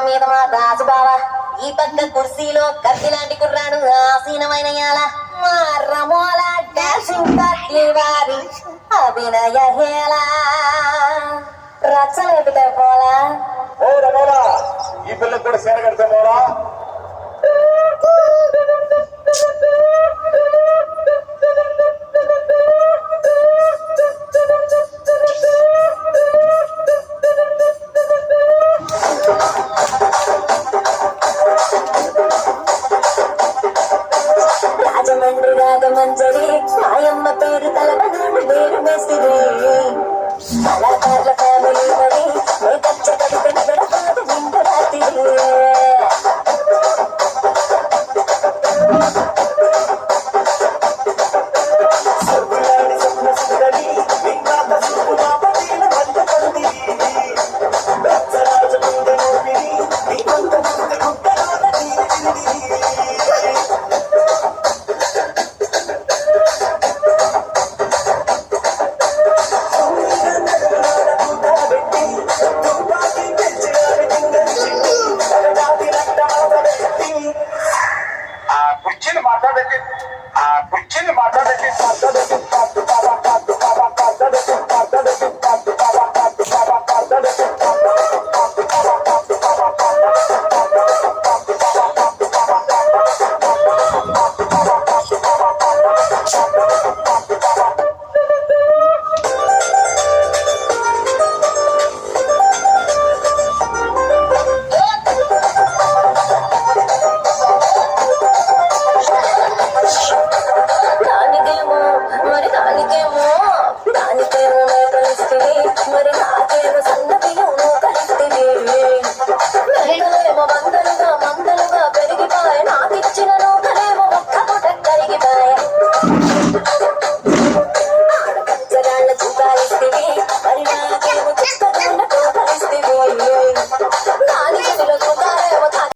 మీద మా రాజు బావా ఈ పక్క కుర్సీలో కత్తి లాంటి కుర్రాడు ఆసీనమైన మా రమోల డాన్సింగ్ కత్తి వారి అభినయ హేళ రచ్చలు ఎప్పుతాయి పోలా ఓ రమోలా ఈ పిల్లకి కూడా సేర కడతా పోలా రాజమండ్రి రాగమంజరి మాయమ్మ పేరు తలపడి వేరు మేస్తిరి కళాకారుల ఫ్యామిలీ